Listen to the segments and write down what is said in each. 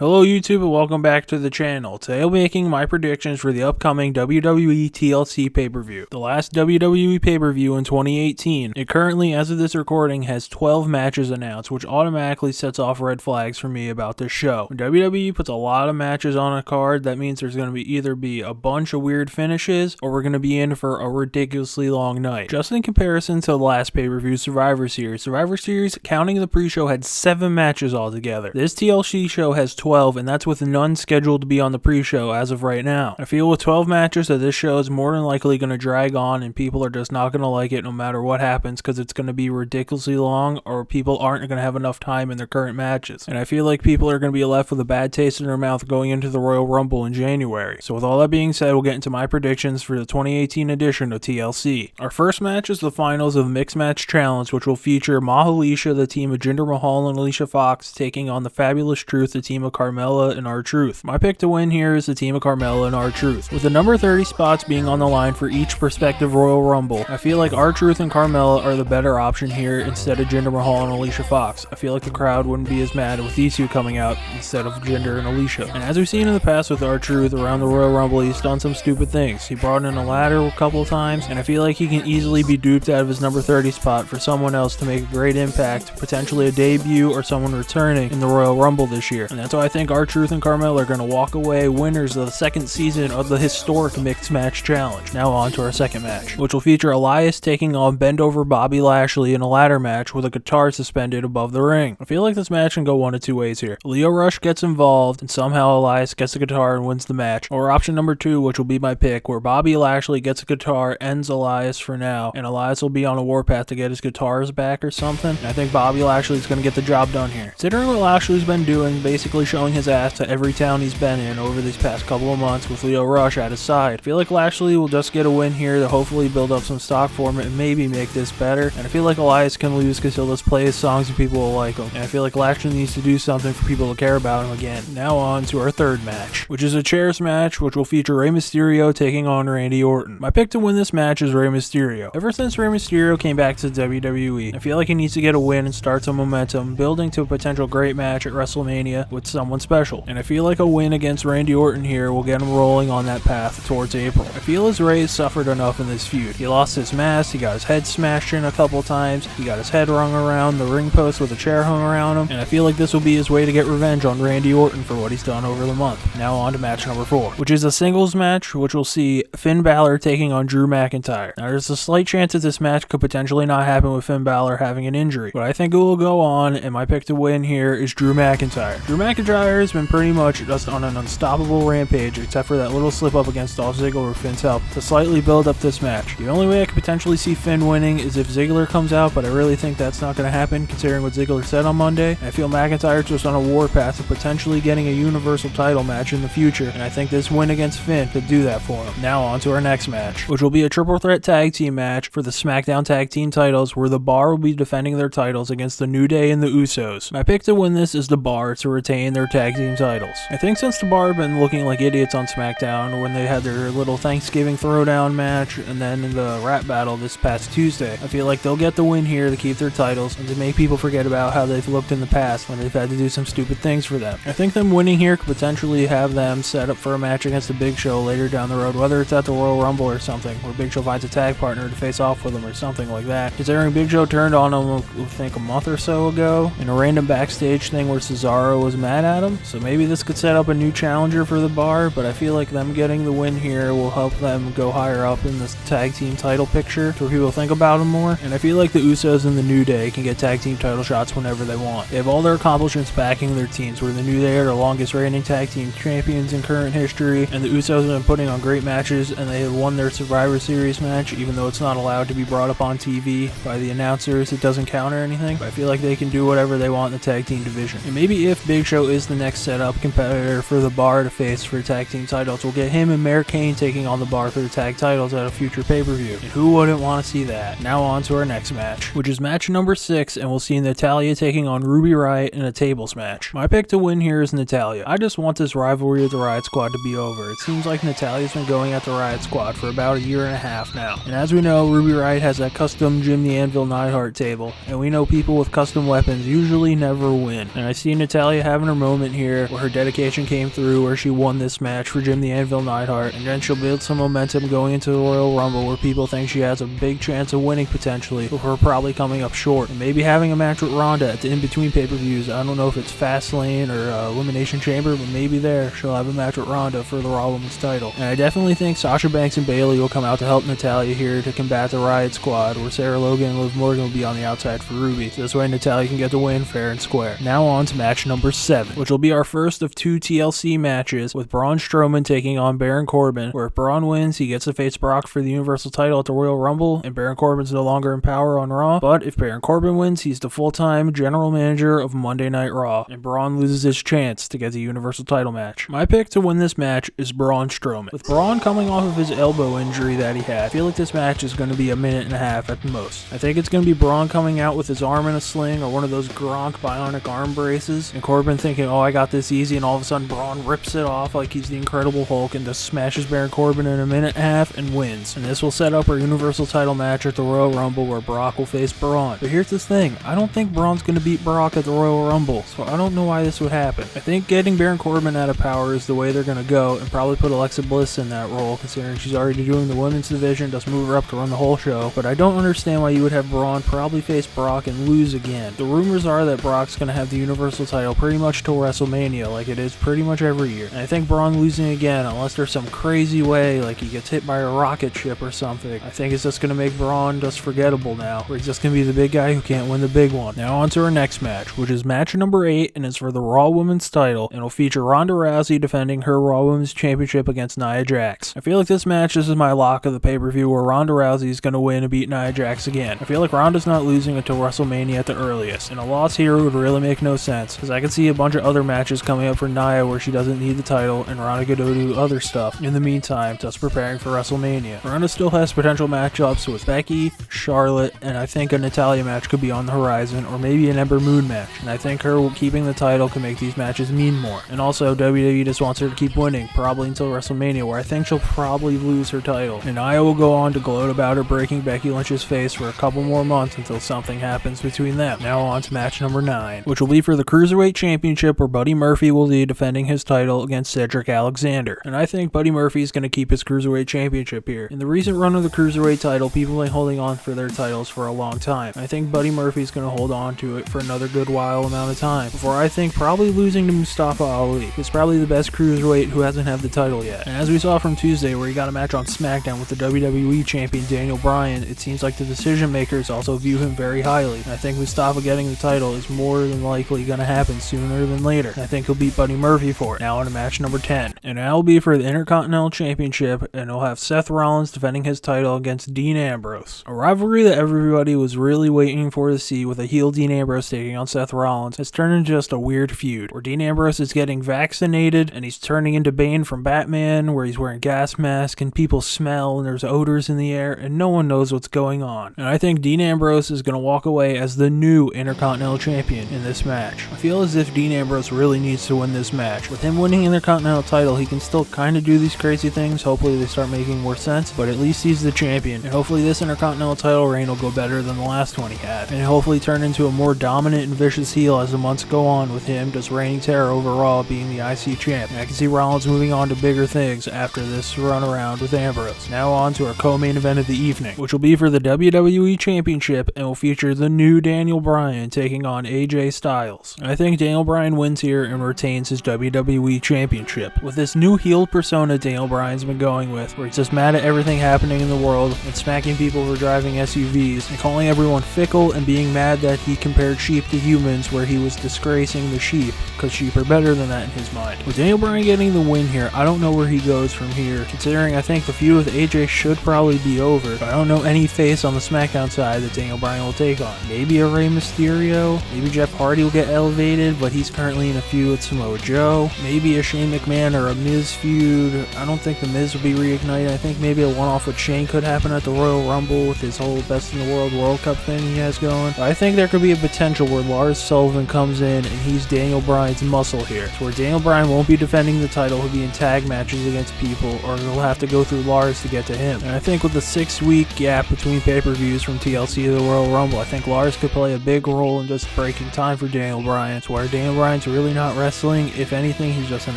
Hello YouTube and welcome back to the channel. Today I'll be making my predictions for the upcoming WWE TLC pay-per-view. The last WWE pay-per-view in 2018. It currently, as of this recording, has 12 matches announced, which automatically sets off red flags for me about this show. When WWE puts a lot of matches on a card, that means there's going to either be a bunch of weird finishes, or we're going to be in for a ridiculously long night. Just in comparison to the last pay-per-view, Survivor Series. Survivor Series, counting the pre-show, had 7 matches altogether. This TLC show has 12, and that's with none scheduled to be on the pre-show as of right now. I feel with 12 matches that this show is more than likely going to drag on and people are just not going to like it no matter what happens because it's going to be ridiculously long or people aren't going to have enough time in their current matches. And I feel like people are going to be left with a bad taste in their mouth going into the Royal Rumble in January. So with all that being said, we'll get into my predictions for the 2018 edition of TLC. Our first match is the finals of the Mixed Match Challenge, which will feature Mahalisha, the team of Jinder Mahal and Alicia Fox, taking on the Fabulous Truth, the team of Carmella and R-Truth. My pick to win here is the team of Carmella and R-Truth. With the number 30 spots being on the line for each prospective Royal Rumble, I feel like R-Truth and Carmella are the better option here instead of Jinder Mahal and Alicia Fox. I feel like the crowd wouldn't be as mad with these two coming out instead of Jinder and Alicia. And as we've seen in the past with R-Truth around the Royal Rumble, he's done some stupid things. He brought in a ladder a couple of times, and I feel like he can easily be duped out of his number 30 spot for someone else to make a great impact, potentially a debut or someone returning in the Royal Rumble this year. And that's why I think R-Truth and Carmella are going to walk away winners of the second season of the historic Mixed Match Challenge. Now on to our second match, which will feature Elias taking on Bend Over Bobby Lashley in a ladder match with a guitar suspended above the ring. I feel like this match can go one of two ways here. Lio Rush gets involved and somehow Elias gets the guitar and wins the match, or option number 2, which will be my pick, where Bobby Lashley gets a guitar, ends Elias for now, and Elias will be on a warpath to get his guitars back or something. And I think Bobby Lashley is going to get the job done here. Considering what Lashley's been doing, basically showing his ass to every town he's been in over these past couple of months with Lio Rush at his side, I feel like Lashley will just get a win here to hopefully build up some stock for him and maybe make this better. And I feel like Elias can lose because he'll just play his songs and people will like him. And I feel like Lashley needs to do something for people to care about him again. Now on to our third match, which is a chairs match, which will feature Rey Mysterio taking on Randy Orton. My pick to win this match is Rey Mysterio. Ever since Rey Mysterio came back to WWE, I feel like he needs to get a win and start some momentum, building to a potential great match at WrestleMania with someone special. And I feel like a win against Randy Orton here will get him rolling on that path towards April. I feel as Rey has suffered enough in this feud. He lost his mask, he got his head smashed in a couple times, he got his head rung around the ring post with a chair hung around him, and I feel like this will be his way to get revenge on Randy Orton for what he's done over the month. Now on to match number 4, which is a singles match, which will see Finn Balor taking on Drew McIntyre. Now there's a slight chance that this match could potentially not happen with Finn Balor having an injury, but I think it will go on, and my pick to win here is Drew McIntyre. Drew McIntyre has been pretty much just on an unstoppable rampage, except for that little slip up against Dolph Ziggler with Finn's help to slightly build up this match. The only way I could potentially see Finn winning is if Ziggler comes out, but I really think that's not going to happen considering what Ziggler said on Monday. I feel McIntyre's just on a warpath of potentially getting a Universal title match in the future, and I think this win against Finn could do that for him. Now on to our next match, which will be a triple threat tag team match for the SmackDown tag team titles, where the Bar will be defending their titles against the New Day and the Usos. My pick to win this is the Bar to retain their tag team titles. I think since the Bar have been looking like idiots on SmackDown when they had their little Thanksgiving throwdown match and then in the rap battle this past Tuesday, I feel like they'll get the win here to keep their titles and to make people forget about how they've looked in the past when they've had to do some stupid things for them. I think them winning here could potentially have them set up for a match against the Big Show later down the road, whether it's at the Royal Rumble or something, where Big Show finds a tag partner to face off with him or something like that. Considering Big Show turned on him, I think a month or so ago in a random backstage thing where Cesaro was mad at him, so maybe this could set up a new challenger for the Bar, but I feel like them getting the win here will help them go higher up in this tag team title picture to where people think about them more. And I feel like the Usos and the New Day can get tag team title shots whenever they want. They have all their accomplishments backing their teams, where the New Day are the longest reigning tag team champions in current history, and the Usos have been putting on great matches, and they have won their Survivor Series match, even though it's not allowed to be brought up on TV by the announcers. It doesn't count or anything, but I feel like they can do whatever they want in the tag team division. And maybe if Big Show is the next setup competitor for the Bar to face for tag team titles, we'll get him and Mayor Kane taking on the Bar for the tag titles at a future pay-per-view. And who wouldn't want to see that? Now on to our next match, which is match number 6, and we'll see Natalya taking on Ruby Riott in a tables match. My pick to win here is Natalya. I just want this rivalry of the Riott Squad to be over. It seems like Natalya's been going at the Riott Squad for about a year and a half now. And as we know, Ruby Riott has that custom Jim the Anvil Neidhart table, and we know people with custom weapons usually never win. And I see Natalya having her moment moment here where her dedication came through, where she won this match for Jim the Anvil Neidhart, and then she'll build some momentum going into the Royal Rumble where people think she has a big chance of winning potentially, before probably coming up short and maybe having a match with Ronda at the in-between pay-per-views. I don't know if it's Fastlane or Elimination Chamber, but maybe there she'll have a match with Ronda for the Raw Women's title. And I definitely think Sasha Banks and Bayley will come out to help Natalya here to combat the Riot Squad, where Sarah Logan and Liv Morgan will be on the outside for Ruby. So this way Natalya can get the win fair and square. Now on to match number 7, which will be our first of 2 TLC matches, with Braun Strowman taking on Baron Corbin, where if Braun wins, he gets to face Brock for the Universal title at the Royal Rumble, and Baron Corbin's no longer in power on Raw. But if Baron Corbin wins, he's the full-time general manager of Monday Night Raw, and Braun loses his chance to get the Universal title match. My pick to win this match is Braun Strowman. With Braun coming off of his elbow injury that he had, I feel like this match is going to be a minute and a half at the most. I think it's going to be Braun coming out with his arm in a sling or one of those Gronk bionic arm braces, and Corbin thinking, oh, I got this easy, and all of a sudden Braun rips it off like he's the Incredible Hulk and just smashes Baron Corbin in a minute and a half and wins. And this will set up our Universal title match at the Royal Rumble where Brock will face Braun. But here's this thing, I don't think Braun's going to beat Brock at the Royal Rumble, so I don't know why this would happen. I think getting Baron Corbin out of power is the way they're going to go, and probably put Alexa Bliss in that role, considering she's already doing the women's division, just move her up to run the whole show. But I don't understand why you would have Braun probably face Brock and lose again. The rumors are that Brock's going to have the Universal title pretty much till WrestleMania, like it is pretty much every year. And I think Braun losing again, unless there's some crazy way, like he gets hit by a rocket ship or something, I think it's just going to make Braun just forgettable now, where he's just going to be the big guy who can't win the big one. Now on to our next match, which is match number 8, and it's for the Raw Women's title, and will feature Ronda Rousey defending her Raw Women's Championship against Nia Jax. I feel like this match, this is my lock of the pay-per-view, where Ronda Rousey is going to win and beat Nia Jax again. I feel like Ronda's not losing until WrestleMania at the earliest, and a loss here would really make no sense, because I can see a bunch of other matches coming up for Nia where she doesn't need the title, and Ronda could do other stuff in the meantime, just preparing for WrestleMania. Ronda still has potential matchups with Becky, Charlotte, and I think a Natalya match could be on the horizon, or maybe an Ember Moon match, and I think her keeping the title can make these matches mean more. And also, WWE just wants her to keep winning, probably until WrestleMania, where I think she'll probably lose her title, and Nia will go on to gloat about her breaking Becky Lynch's face for a couple more months until something happens between them. Now on to match number 9, which will be for the Cruiserweight Championship, where Buddy Murphy will be defending his title against Cedric Alexander. And I think Buddy Murphy is going to keep his Cruiserweight Championship here. In the recent run of the Cruiserweight title, people have been holding on for their titles for a long time. I think Buddy Murphy is going to hold on to it for another good while amount of time, before I think probably losing to Mustafa Ali. He's probably the best Cruiserweight who hasn't had the title yet. And as we saw from Tuesday, where he got a match on SmackDown with the WWE Champion Daniel Bryan, it seems like the decision makers also view him very highly. And I think Mustafa getting the title is more than likely going to happen sooner than later. And I think he'll beat Buddy Murphy for it. Now on to match number 10. And that will be for the Intercontinental Championship, and it'll have Seth Rollins defending his title against Dean Ambrose. A rivalry that everybody was really waiting for to see, with a heel Dean Ambrose taking on Seth Rollins, has turned into just a weird feud, where Dean Ambrose is getting vaccinated, and he's turning into Bane from Batman, where he's wearing gas masks, and people smell, and there's odors in the air, and no one knows what's going on. And I think Dean Ambrose is going to walk away as the new Intercontinental Champion in this match. I feel as if Dean Ambrose really needs to win this match. With him winning the Intercontinental title, he can still kind of do these crazy things. Hopefully they start making more sense, but at least he's the champion, and hopefully this Intercontinental title reign will go better than the last one he had, and hopefully turn into a more dominant and vicious heel as the months go on, with him just reigning terror overall, being the IC champ. And I can see Rollins moving on to bigger things after this run around with Ambrose. Now on to our co-main event of the evening, which will be for the WWE Championship, and will feature the new Daniel Bryan taking on AJ Styles. I think Daniel Bryan wins here and retains his WWE Championship. With this new heel persona Daniel Bryan's been going with, where he's just mad at everything happening in the world, and smacking people for driving SUVs, and calling everyone fickle, and being mad that he compared sheep to humans, where he was disgracing the sheep, because sheep are better than that in his mind. With Daniel Bryan getting the win here, I don't know where he goes from here, considering I think the feud with AJ should probably be over, but I don't know any face on the SmackDown side that Daniel Bryan will take on. Maybe a Rey Mysterio, maybe Jeff Hardy will get elevated, but he's currently in a feud with Samoa Joe, maybe a Shane McMahon or a Miz feud. I don't think the Miz will be reignited. I think maybe a one-off with Shane could happen at the Royal Rumble with his whole Best in the World World Cup thing he has going. But I think there could be a potential where Lars Sullivan comes in and he's Daniel Bryan's muscle here, so where Daniel Bryan won't be defending the title, he'll be in tag matches against people, or he'll have to go through Lars to get to him. And I think with the 6-week gap between pay-per-views from TLC to the Royal Rumble, I think Lars could play a big role in just breaking time for Daniel Bryan, so where Daniel Bryan Bryan's really not wrestling. If anything, he's just in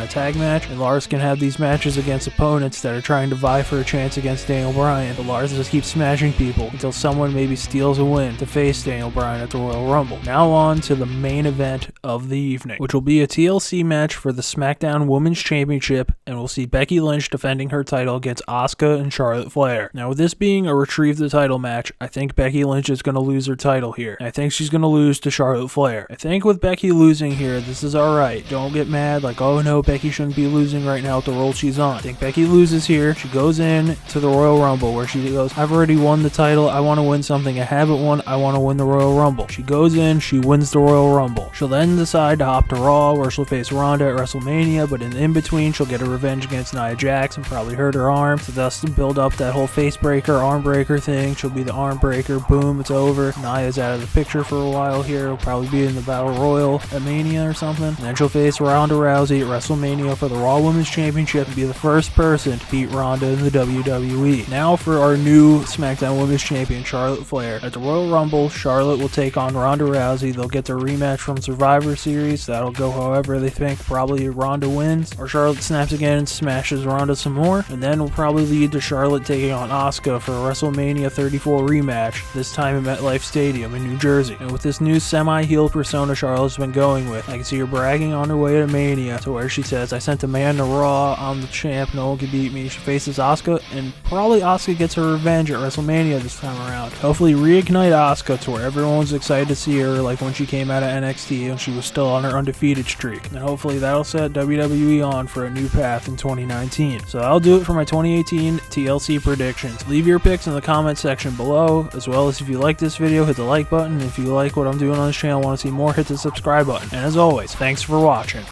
a tag match, and Lars can have these matches against opponents that are trying to vie for a chance against Daniel Bryan, but Lars just keeps smashing people until someone maybe steals a win to face Daniel Bryan at the Royal Rumble. Now on to the main event of the evening, which will be a TLC match for the SmackDown Women's Championship, and we'll see Becky Lynch defending her title against Asuka and Charlotte Flair. Now, with this being a retrieve the title match, I think Becky Lynch is going to lose her title here. I think she's going to lose to Charlotte Flair. I think with Becky losing here, this is alright. Don't get mad like, oh no, Becky shouldn't be losing right now with the role she's on. I think Becky loses here. She goes in to the Royal Rumble where she goes, I've already won the title. I want to win something I haven't won. I want to win the Royal Rumble. She goes in, she wins the Royal Rumble. She'll then decide to hop to Raw where she'll face Ronda at WrestleMania, but in between she'll get a revenge against Nia Jax and probably hurt her arm. So thus to build up that whole face breaker, arm breaker thing. She'll be the arm breaker. Boom, it's over. Nia's out of the picture for a while here. It'll probably be in the Battle Royal at Mania or something. And then she'll face Ronda Rousey at WrestleMania for the Raw Women's Championship and be the first person to beat Ronda in the WWE. Now for our new SmackDown Women's Champion, Charlotte Flair. At the Royal Rumble, Charlotte will take on Ronda Rousey. They'll get their rematch from Survivor Series. That'll go however they think. Probably Ronda wins, or Charlotte snaps again and smashes Ronda some more, and then will probably lead to Charlotte taking on Asuka for a WrestleMania 34 rematch, this time at MetLife Stadium in New Jersey. And with this new semi-heel persona Charlotte's been going with, I can see her bragging on her way to Mania to where she says, I sent a man to Raw, I'm the champ, no one can beat me. She faces Asuka, and probably Asuka gets her revenge at WrestleMania this time around. Hopefully reignite Asuka to where everyone's excited to see her like when she came out of NXT and she was still on her undefeated streak. And hopefully that'll set WWE on for a new path in 2019. So that'll do it for my 2018 TLC predictions. Leave your picks in the comment section below, as well as if you like this video, hit the like button. If you like what I'm doing on this channel, want to see more, hit the subscribe button. And as always, thanks for watching.